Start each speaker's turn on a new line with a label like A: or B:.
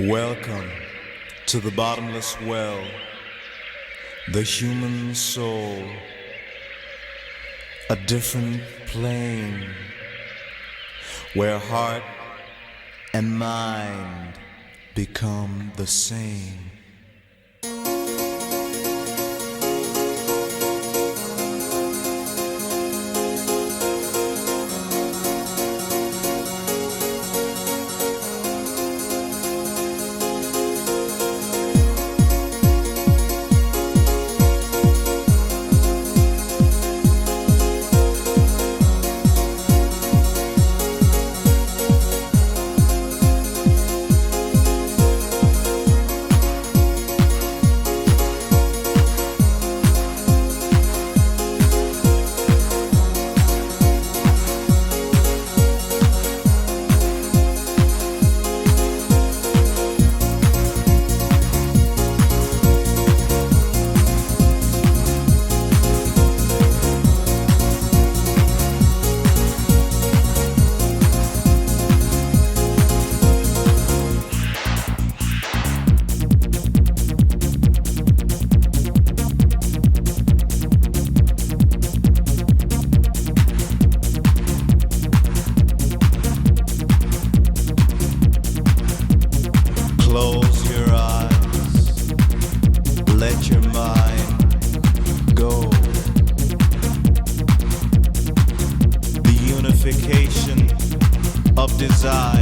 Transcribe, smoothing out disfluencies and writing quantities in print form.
A: Welcome to the bottomless well, the human soul, a different plane where heart and mind become the same. Close your eyes, let your mind go. The unification of desire